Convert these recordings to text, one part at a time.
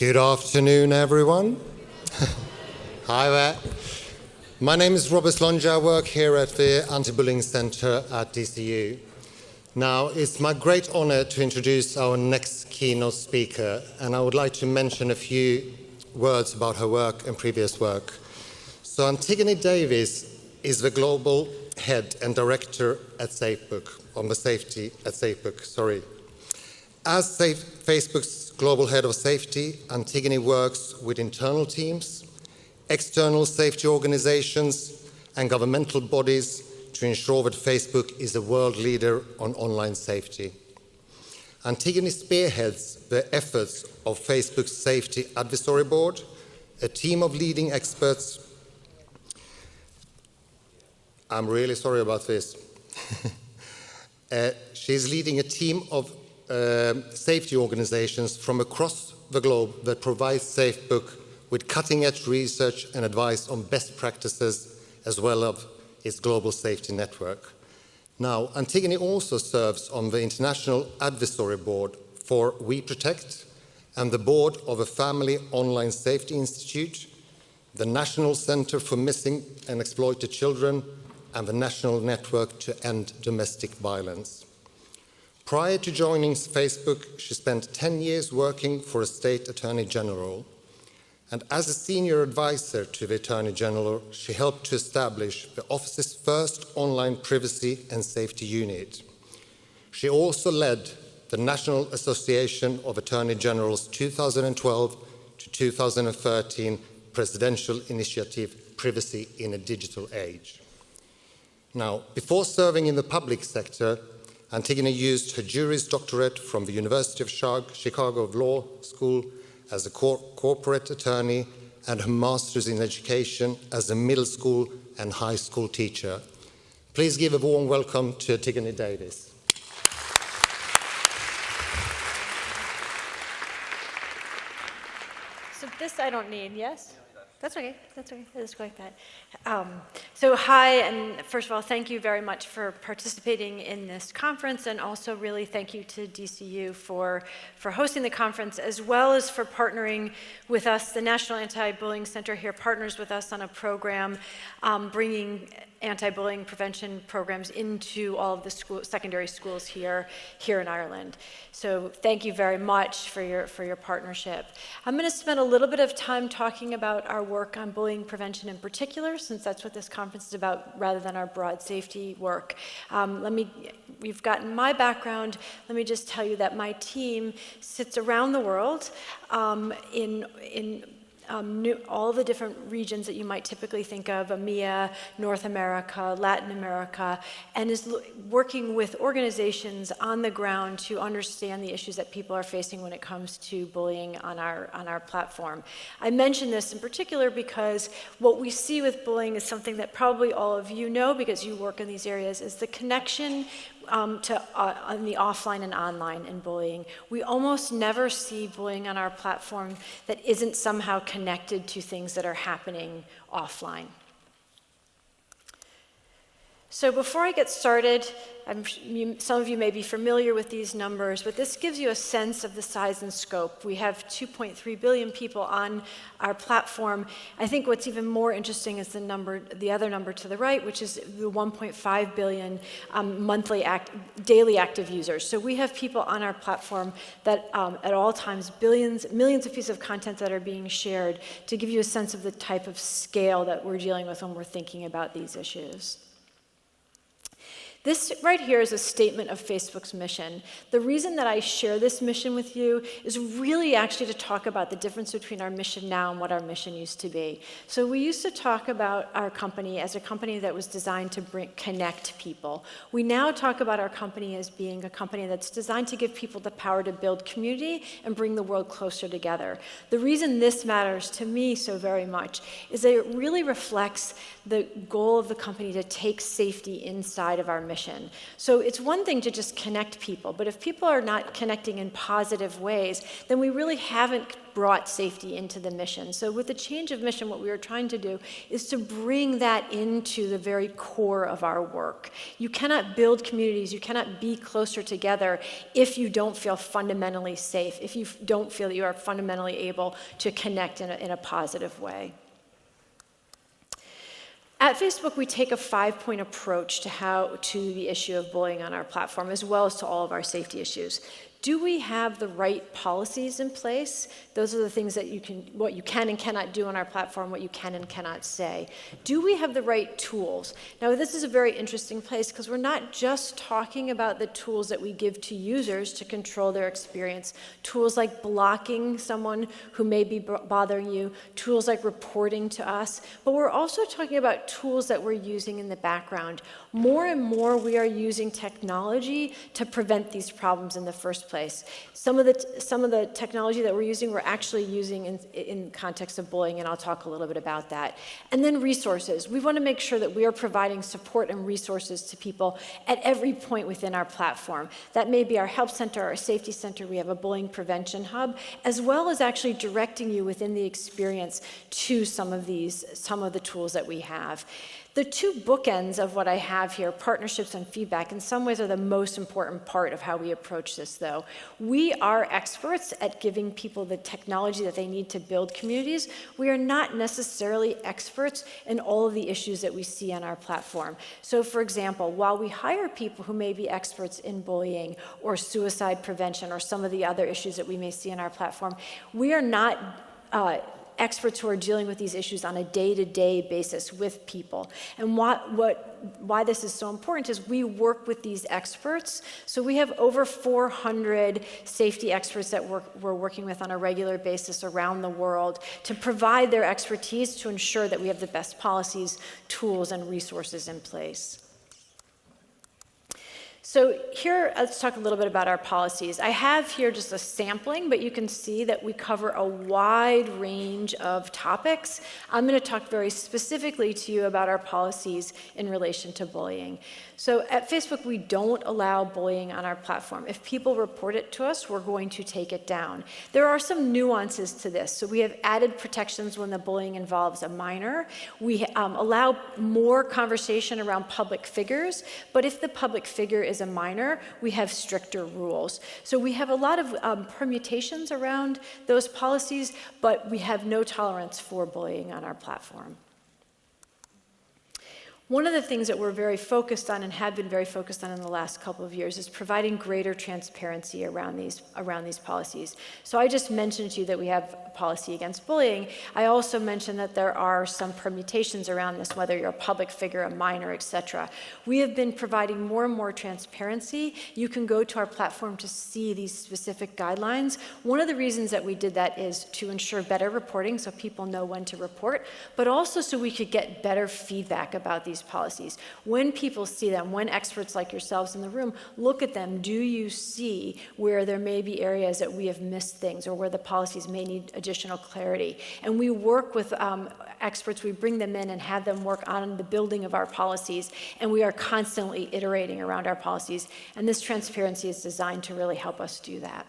Good afternoon, everyone. Hi there. My name is Robert Longe. I work here at the Anti-Bullying Center at DCU. Now, it's my great honor to introduce our next keynote speaker, and I would like to mention a few words about her work and previous work. So Antigone Davis is the global head and director at SafeBook, on the safety at SafeBook, sorry. As Facebook's global head of safety, Antigone works with internal teams, external safety organizations, and governmental bodies to ensure that Facebook is a world leader on online safety. Antigone spearheads the efforts of Facebook's Safety Advisory Board, a team of leading experts. I'm really sorry about this. She's leading a team of safety organizations from across the globe that provides SafeBook with cutting-edge research and advice on best practices, as well as its global safety network. Now, Antigone also serves on the International Advisory Board for We Protect and the board of a Family Online Safety Institute, the National Center for Missing and Exploited Children, and the National Network to End Domestic Violence. Prior to joining Facebook, she spent 10 years working for a state attorney general. And as a senior advisor to the Attorney General, she helped to establish the office's first online privacy and safety unit. She also led the National Association of Attorney Generals 2012 to 2013 Presidential Initiative Privacy in a Digital Age. Now, before serving in the public sector, Antigone used her Juris Doctorate from the University of Chicago Law School as a corporate attorney and her master's in education as a middle school and high school teacher. Please give a warm welcome to Antigone Davis. So this I don't need, yes? That's okay, I'll just go like that. So hi, and first of all, thank you very much for participating in this conference, and also really thank you to DCU for hosting the conference, as well as for partnering with us. The National Anti-Bullying Center here partners with us on a program bringing anti-bullying prevention programs into all of the secondary schools here in Ireland. So thank you very much for your partnership. I'm going to spend a little bit of time talking about our work on bullying prevention in particular, since that's what this conference is about, rather than our broad safety work. We've gotten my background. Let me just tell you that my team sits around the world in all the different regions that you might typically think of, EMEA, North America, Latin America, and is working with organizations on the ground to understand the issues that people are facing when it comes to bullying on our platform. I mention this in particular because what we see with bullying is something that probably all of you know because you work in these areas, is the connection on the offline and online in bullying. We almost never see bullying on our platform that isn't somehow connected to things that are happening offline. So before I get started, some of you may be familiar with these numbers, but this gives you a sense of the size and scope. We have 2.3 billion people on our platform. I think what's even more interesting is the other number to the right, which is the 1.5 billion daily active users. So we have people on our platform that at all times, millions of pieces of content that are being shared, to give you a sense of the type of scale that we're dealing with when we're thinking about these issues. This right here is a statement of Facebook's mission. The reason that I share this mission with you is really actually to talk about the difference between our mission now and what our mission used to be. So we used to talk about our company as a company that was designed to connect people. We now talk about our company as being a company that's designed to give people the power to build community and bring the world closer together. The reason this matters to me so very much is that it really reflects the goal of the company to take safety inside of our mission. So it's one thing to just connect people, but if people are not connecting in positive ways, then we really haven't brought safety into the mission. So with the change of mission, what we were trying to do is to bring that into the very core of our work. You cannot build communities, you cannot be closer together if you don't feel fundamentally safe, if you don't feel that you are fundamentally able to connect in a positive way. At Facebook, we take a 5-point approach to the issue of bullying on our platform, as well as to all of our safety issues. Do we have the right policies in place? Those are the things that what you can and cannot do on our platform, what you can and cannot say. Do we have the right tools? Now, this is a very interesting place because we're not just talking about the tools that we give to users to control their experience. Tools like blocking someone who may be bothering you, tools like reporting to us, but we're also talking about tools that we're using in the background. More and more, we are using technology to prevent these problems in the first place. Some of the technology that we're using, we're actually using in context of bullying, and I'll talk a little bit about that. And then resources. We want to make sure that we are providing support and resources to people at every point within our platform. That may be our help center, our safety center. We have a bullying prevention hub, as well as actually directing you within the experience to some of the tools that we have. The two bookends of what I have here, partnerships and feedback, in some ways are the most important part of how we approach this, though. We are experts at giving people the technology that they need to build communities. We are not necessarily experts in all of the issues that we see on our platform. So, for example, while we hire people who may be experts in bullying or suicide prevention or some of the other issues that we may see on our platform, we are not experts who are dealing with these issues on a day-to-day basis with people. And why this is so important is we work with these experts. So we have over 400 safety experts that we're working with on a regular basis around the world to provide their expertise to ensure that we have the best policies, tools, and resources in place. So here, let's talk a little bit about our policies. I have here just a sampling, but you can see that we cover a wide range of topics. I'm going to talk very specifically to you about our policies in relation to bullying. So at Facebook, we don't allow bullying on our platform. If people report it to us, we're going to take it down. There are some nuances to this. So we have added protections when the bullying involves a minor. We allow more conversation around public figures, but if the public figure is a minor, we have stricter rules. So we have a lot of permutations around those policies, but we have no tolerance for bullying on our platform. One of the things that we're very focused on and have been very focused on in the last couple of years is providing greater transparency around these policies. So I just mentioned to you that we have a policy against bullying. I also mentioned that there are some permutations around this, whether you're a public figure, a minor, etc. We have been providing more and more transparency. You can go to our platform to see these specific guidelines. One of the reasons that we did that is to ensure better reporting so people know when to report, but also so we could get better feedback about these policies. When people see them, when experts like yourselves in the room look at them, do you see where there may be areas that we have missed things or where the policies may need additional clarity? And we work with experts, we bring them in and have them work on the building of our policies, and we are constantly iterating around our policies, and this transparency is designed to really help us do that.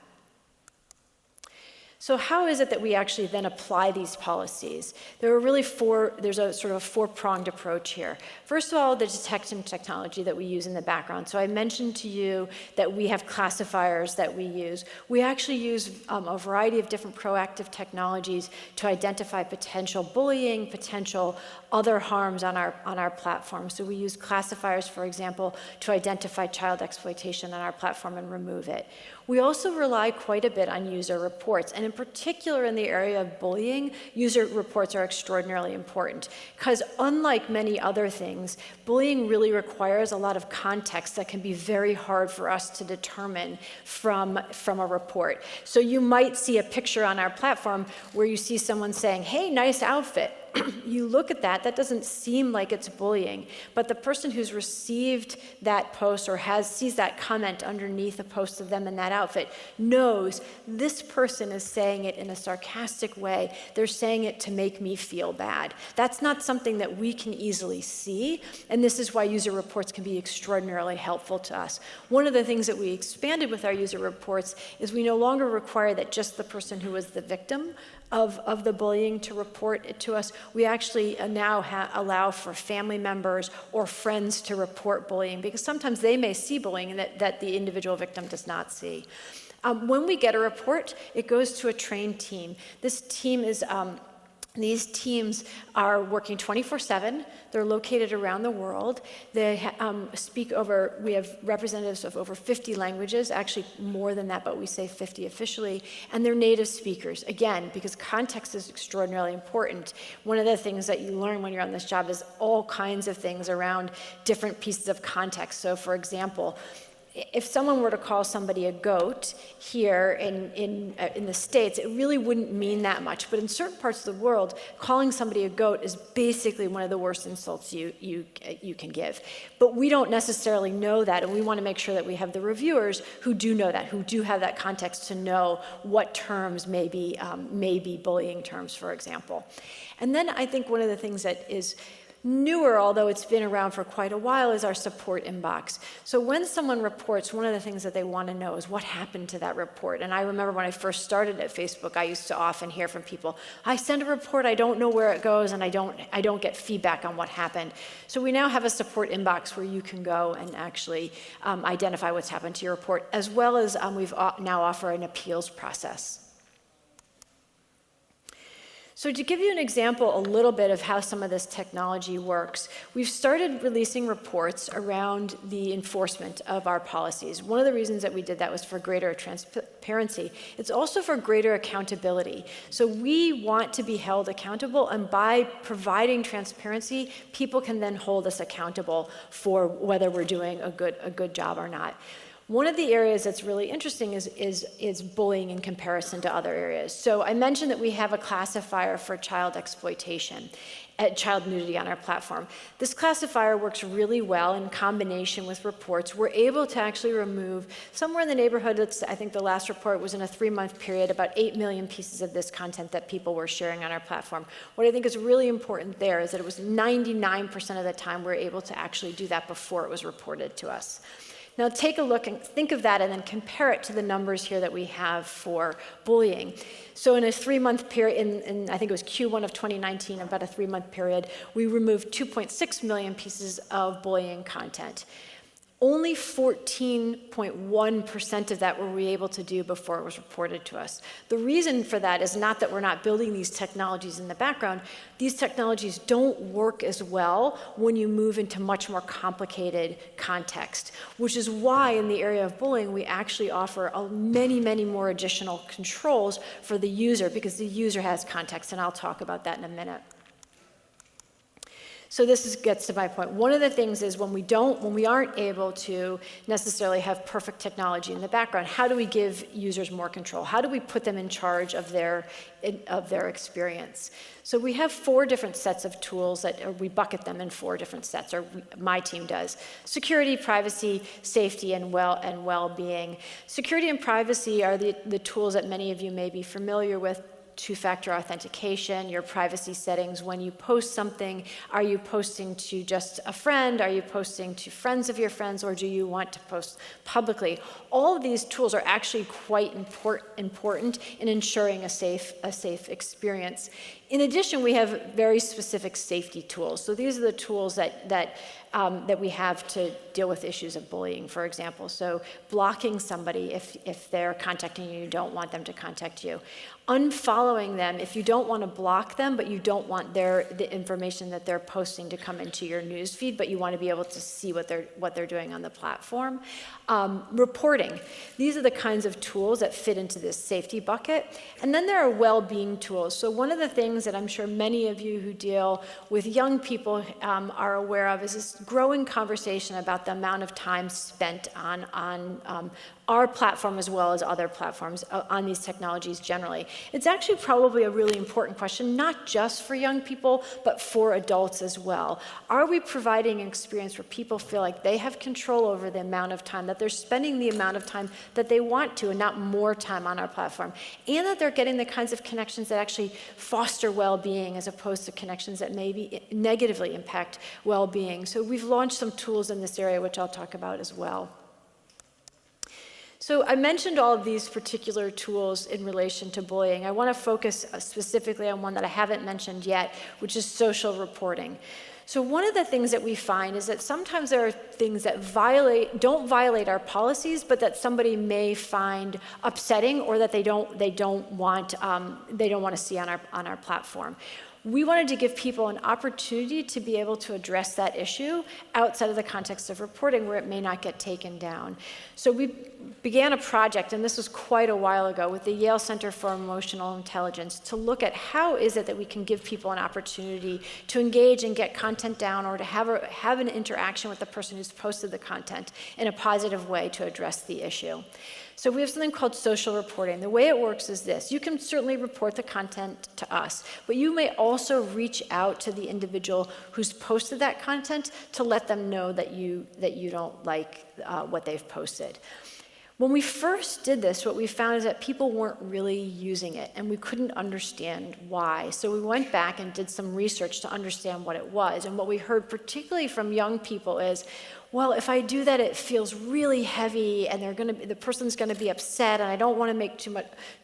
So how is it that we actually then apply these policies? There's a sort of a four-pronged approach here. First of all, the detection technology that we use in the background. So I mentioned to you that we have classifiers that we use. We actually use a variety of different proactive technologies to identify potential bullying, potential other harms on our platform. So we use classifiers, for example, to identify child exploitation on our platform and remove it. We also rely quite a bit on user reports, and in particular in the area of bullying, user reports are extraordinarily important because unlike many other things, bullying really requires a lot of context that can be very hard for us to determine from a report. So you might see a picture on our platform where you see someone saying, "Hey, nice outfit," you look at that, that doesn't seem like it's bullying, but the person who's received that post or sees that comment underneath a post of them in that outfit knows this person is saying it in a sarcastic way. They're saying it to make me feel bad. That's not something that we can easily see, and this is why user reports can be extraordinarily helpful to us. One of the things that we expanded with our user reports is we no longer require that just the person who was the victim of the bullying to report it to us. We actually now allow for family members or friends to report bullying, because sometimes they may see bullying that the individual victim does not see. When we get a report, it goes to a trained team. This team is These teams are working 24/7. They're located around the world. They we have representatives of over 50 languages, actually more than that, but we say 50 officially, and they're native speakers. Again, because context is extraordinarily important. One of the things that you learn when you're on this job is all kinds of things around different pieces of context. So for example, if someone were to call somebody a goat here in the States, it really wouldn't mean that much. But in certain parts of the world, calling somebody a goat is basically one of the worst insults you can give. But we don't necessarily know that, and we want to make sure that we have the reviewers who do know that, who do have that context to know what terms may be bullying terms, for example. And then I think one of the things that is newer, although it's been around for quite a while, is our support inbox. So when someone reports, one of the things that they want to know is what happened to that report. And I remember when I first started at Facebook, I used to often hear from people, I send a report, I don't know where it goes, and I don't get feedback on what happened. So we now have a support inbox where you can go and actually identify what's happened to your report, as well as we've now offer an appeals process. So to give you an example a little bit of how some of this technology works, we've started releasing reports around the enforcement of our policies. One of the reasons that we did that was for greater transparency. It's also for greater accountability. So we want to be held accountable, and by providing transparency, people can then hold us accountable for whether we're doing a good job or not. One of the areas that's really interesting is bullying in comparison to other areas. So I mentioned that we have a classifier for child exploitation, child nudity on our platform. This classifier works really well in combination with reports. We're able to actually remove somewhere in the neighborhood, I think the last report was in a 3-month period, about 8 million pieces of this content that people were sharing on our platform. What I think is really important there is that it was 99% of the time we were able to actually do that before it was reported to us. Now take a look and think of that and then compare it to the numbers here that we have for bullying. So in a 3-month period, in I think it was Q1 of 2019, about a 3-month period, we removed 2.6 million pieces of bullying content. Only 14.1% of that were we able to do before it was reported to us. The reason for that is not that we're not building these technologies in the background. These technologies don't work as well when you move into much more complicated context, which is why in the area of bullying, we actually offer many, many more additional controls for the user, because the user has context, and I'll talk about that in a minute. So this gets to my point. One of the things is when we aren't able to necessarily have perfect technology in the background, how do we give users more control? How do we put them in charge of their experience? So we have 4 different sets of tools we bucket them in 4 different sets, or my team does. Security, privacy, safety, and well-being. Security and privacy are the tools that many of you may be familiar with. 2-factor authentication, your privacy settings. When you post something, are you posting to just a friend? Are you posting to friends of your friends, or do you want to post publicly? All of these tools are actually quite important in ensuring a safe experience. In addition, we have very specific safety tools. So these are the tools that we have to deal with issues of bullying, for example. So blocking somebody if they're contacting you, you don't want them to contact you. Unfollowing them if you don't want to block them, but you don't want the information that they're posting to come into your news feed, but you want to be able to see what they're doing on the platform. Reporting. These are the kinds of tools that fit into this safety bucket. And then there are well-being tools. So one of the things that I'm sure many of you who deal with young people are aware of is this growing conversation about the amount of time spent on our platform as well as other platforms on these technologies generally? It's actually probably a really important question, not just for young people, but for adults as well. Are we providing an experience where people feel like they have control over the amount of time, that they're spending the amount of time that they want to and not more time on our platform, and that they're getting the kinds of connections that actually foster well-being as opposed to connections that maybe negatively impact well-being? So we've launched some tools in this area, which I'll talk about as well. So I mentioned all of these particular tools in relation to bullying. I want to focus specifically on one that I haven't mentioned yet, which is social reporting. So one of the things that we find is that sometimes there are things that don't violate our policies, but that somebody may find upsetting or that they don't want to see on our platform. We wanted to give people an opportunity to be able to address that issue outside of the context of reporting where it may not get taken down. So we began a project, and this was quite a while ago, with the Yale Center for Emotional Intelligence to look at how is it that we can give people an opportunity to engage and get content down or to have an interaction with the person who's posted the content in a positive way to address the issue. So we have something called social reporting. The way it works is this. You can certainly report the content to us, but you may also reach out to the individual who's posted that content to let them know that you don't like what they've posted. When we first did this, what we found is that people weren't really using it, and we couldn't understand why. So we went back and did some research to understand what it was. And what we heard particularly from young people is, well, if I do that, it feels really heavy, and the person's going to be upset, and I don't want to make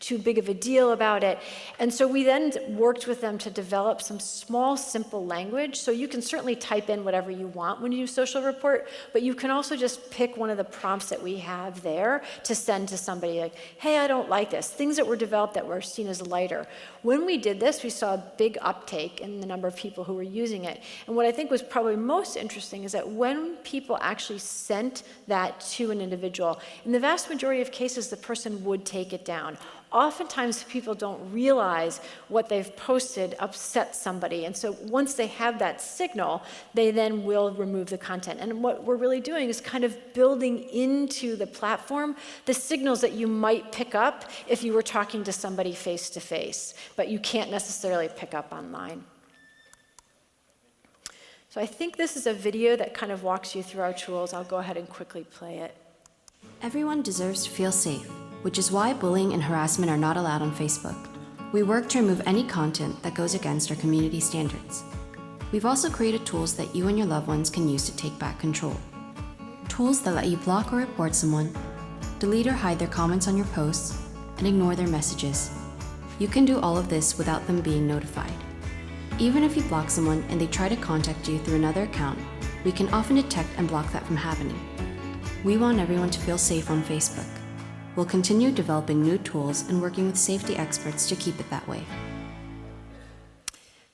too big of a deal about it. And so we then worked with them to develop some small, simple language. So you can certainly type in whatever you want when you social report, but you can also just pick one of the prompts that we have there to send to somebody like, hey, I don't like this. Things that were developed that were seen as lighter. When we did this, we saw a big uptake in the number of people who were using it. And what I think was probably most interesting is that when people actually sent that to an individual, in the vast majority of cases, the person would take it down. Oftentimes, people don't realize what they've posted upsets somebody. And so once they have that signal, they then will remove the content. And what we're really doing is kind of building into the platform the signals that you might pick up if you were talking to somebody face to face, but you can't necessarily pick up online. So I think this is a video that kind of walks you through our tools. I'll go ahead and quickly play it. Everyone deserves to feel safe, which is why bullying and harassment are not allowed on Facebook. We work to remove any content that goes against our community standards. We've also created tools that you and your loved ones can use to take back control. Tools that let you block or report someone, delete or hide their comments on your posts, and ignore their messages. You can do all of this without them being notified. Even if you block someone and they try to contact you through another account, we can often detect and block that from happening. We want everyone to feel safe on Facebook. We'll continue developing new tools and working with safety experts to keep it that way.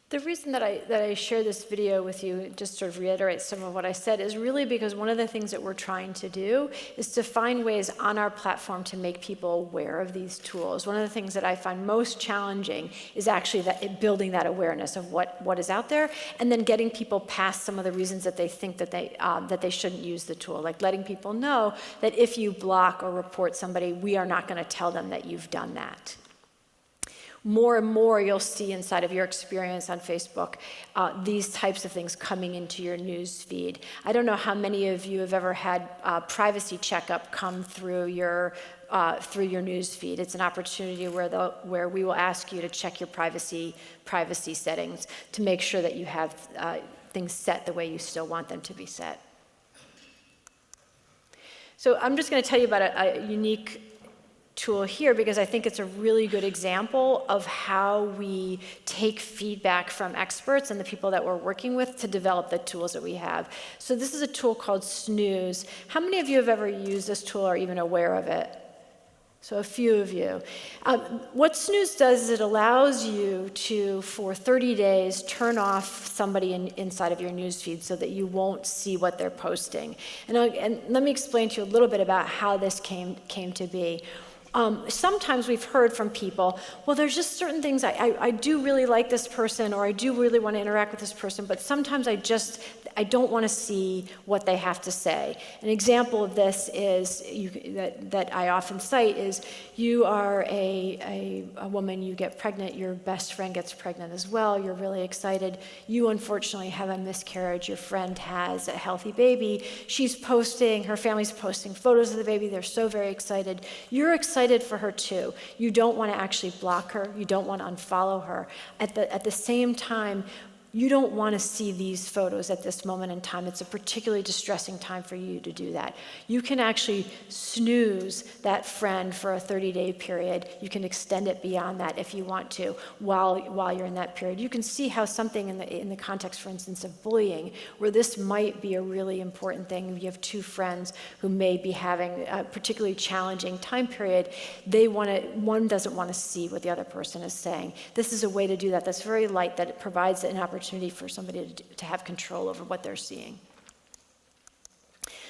The reason that I share this video with you, just sort of reiterate some of what I said, is really because one of the things that we're trying to do is to find ways on our platform to make people aware of these tools. One of the things that I find most challenging is actually building that awareness of what is out there, and then getting people past some of the reasons that they think that they shouldn't use the tool, like letting people know that if you block or report somebody, we are not going to tell them that you've done that. More and more you'll see inside of your experience on Facebook these types of things coming into your news feed. I don't know how many of you have ever had privacy checkup come through your news feed. It's an opportunity where we will ask you to check your privacy settings to make sure that you have things set the way you still want them to be set. So I'm just going to tell you about a unique tool here because I think it's a really good example of how we take feedback from experts and the people that we're working with to develop the tools that we have. So this is a tool called Snooze. How many of you have ever used this tool or are even aware of it? So a few of you. What Snooze does is it allows you to, for 30 days, turn off somebody inside of your newsfeed so that you won't see what they're posting. And let me explain to you a little bit about how this came to be. Sometimes we've heard from people, well, there's just certain things, I do really like this person, or I do really want to interact with this person, but sometimes I don't want to see what they have to say. An example of this is, that I often cite is, you are a woman, you get pregnant, your best friend gets pregnant as well, you're really excited, you unfortunately have a miscarriage, your friend has a healthy baby, her family's posting photos of the baby, they're so very excited, you're excited for her too. You don't want to actually block her, you don't want to unfollow her. At the same time, you don't want to see these photos at this moment in time. It's a particularly distressing time for you to do that. You can actually snooze that friend for a 30-day period. You can extend it beyond that if you want to while you're in that period. You can see how something in the context, for instance, of bullying, where this might be a really important thing. You have two friends who may be having a particularly challenging time period. One doesn't want to see what the other person is saying. This is a way to do that that's very light, that it provides an opportunity for somebody to have control over what they're seeing.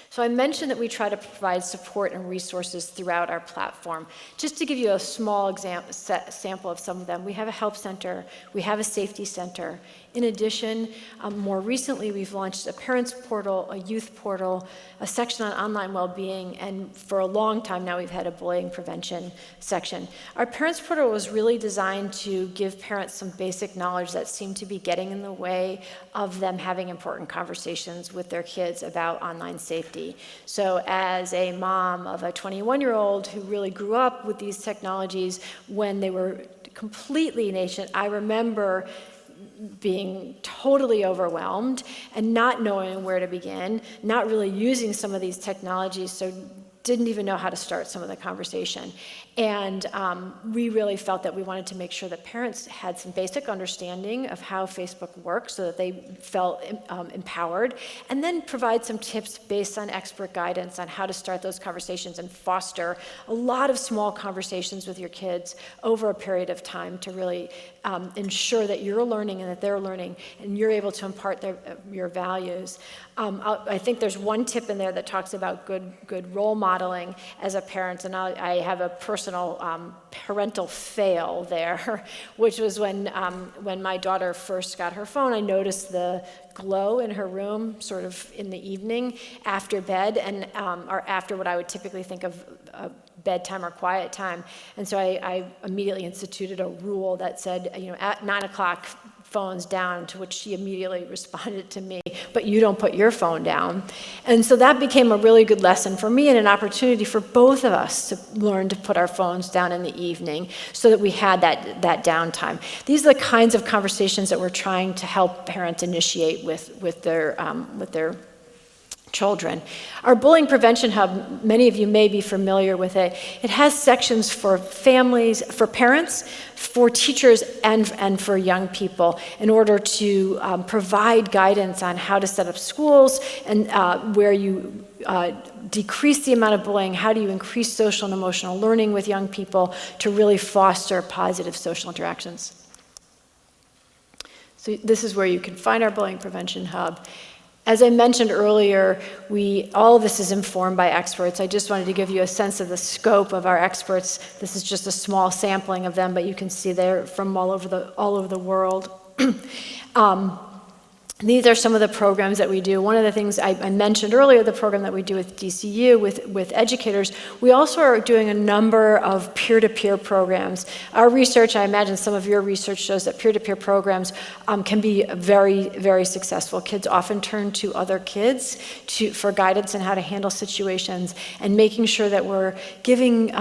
So I mentioned that we try to provide support and resources throughout our platform. Just to give you a small sample of some of them, we have a help center, we have a safety center. In addition, more recently, we've launched a parents portal, a youth portal, a section on online well-being, and for a long time now, we've had a bullying prevention section. Our parents portal was really designed to give parents some basic knowledge that seemed to be getting in the way of them having important conversations with their kids about online safety. So as a mom of a 21-year-old who really grew up with these technologies when they were completely nascent, I remember being totally overwhelmed and not knowing where to begin, not really using some of these technologies, so didn't even know how to start some of the conversation. And we really felt that we wanted to make sure that parents had some basic understanding of how Facebook works so that they felt empowered, and then provide some tips based on expert guidance on how to start those conversations and foster a lot of small conversations with your kids over a period of time to really ensure that you're learning and that they're learning and you're able to impart your values. I think there's one tip in there that talks about good role modeling as a parent, and I have a personal parental fail there, which was when my daughter first got her phone. I noticed the glow in her room sort of in the evening after bed, and or after what I would typically think of bedtime or quiet time. And so I immediately instituted a rule that said, at 9 o'clock, phones down, to which she immediately responded to me, but you don't put your phone down. And so that became a really good lesson for me and an opportunity for both of us to learn to put our phones down in the evening so that we had that downtime. These are the kinds of conversations that we're trying to help parents initiate with their children. Our Bullying Prevention Hub, many of you may be familiar with it. It has sections for families, for parents, for teachers, and for young people in order to provide guidance on how to set up schools and where you decrease the amount of bullying, how do you increase social and emotional learning with young people to really foster positive social interactions. So this is where you can find our Bullying Prevention Hub. As I mentioned earlier, all of this is informed by experts. I just wanted to give you a sense of the scope of our experts. This is just a small sampling of them, but you can see they're from all over the world. These are some of the programs that we do. One of the things I mentioned earlier, the program that we do with DCU, with educators, we also are doing a number of peer-to-peer programs. Our research, I imagine some of your research shows that peer-to-peer programs can be very, very successful. Kids often turn to other kids for guidance on how to handle situations, and making sure that we're giving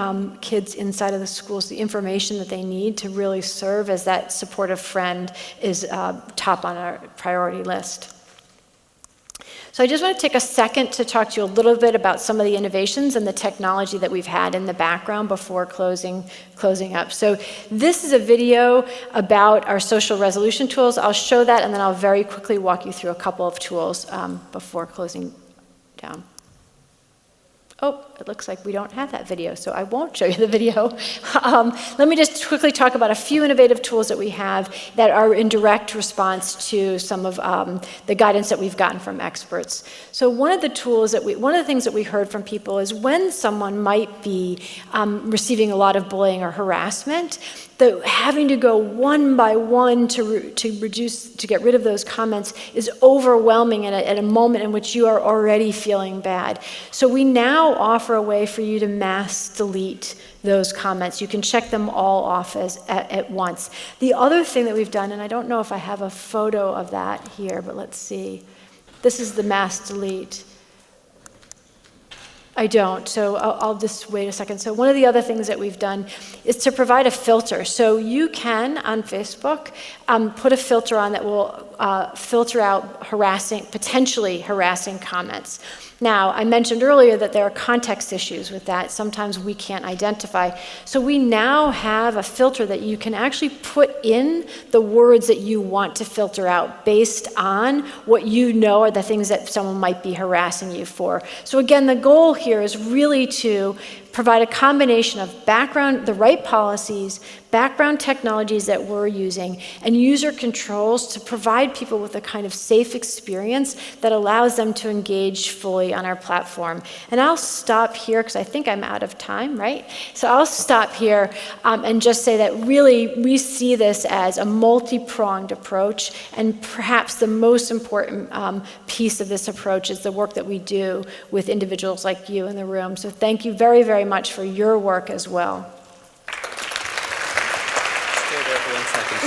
kids inside of the schools the information that they need to really serve as that supportive friend is top on our priority list. So I just want to take a second to talk to you a little bit about some of the innovations and the technology that we've had in the background before closing up. So this is a video about our social resolution tools. I'll show that, and then I'll very quickly walk you through a couple of tools before closing down. Oh, it looks like we don't have that video, so I won't show you the video. Let me just quickly talk about a few innovative tools that we have that are in direct response to some of the guidance that we've gotten from experts. So one of the things that we heard from people is when someone might be receiving a lot of bullying or harassment, having to go one by one to get rid of those comments is overwhelming at a moment in which you are already feeling bad. So we now offer a way for you to mass delete those comments. You can check them all off at once. The other thing that we've done, and I don't know if I have a photo of that here, but let's see. This is the mass delete. I don't, so I'll just wait a second. So one of the other things that we've done is to provide a filter. So you can, on Facebook, put a filter on that will filter out potentially harassing comments. Now, I mentioned earlier that there are context issues with that. Sometimes we can't identify. So we now have a filter that you can actually put in the words that you want to filter out based on what you know are the things that someone might be harassing you for. So again, the goal here is really to provide a combination of the right policies, background technologies that we're using, and user controls to provide people with a kind of safe experience that allows them to engage fully on our platform. And I'll stop here because I think I'm out of time, right? So I'll stop here and just say that really we see this as a multi-pronged approach, and perhaps the most important piece of this approach is the work that we do with individuals like you in the room. So thank you very, very much for your work as well. Stay there for 1 second.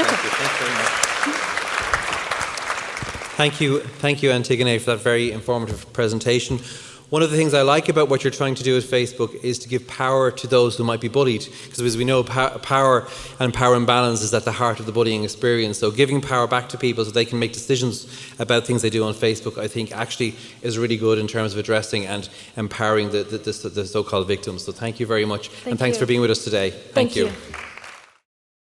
Thank you very much. Thank you, Antigone, for that very informative presentation. One of the things I like about what you're trying to do with Facebook is to give power to those who might be bullied, because as we know, power and power imbalance is at the heart of the bullying experience. So giving power back to people so they can make decisions about things they do on Facebook, I think actually is really good in terms of addressing and empowering the so-called victims. So thank you very much, and thanks for being with us today. Thank you.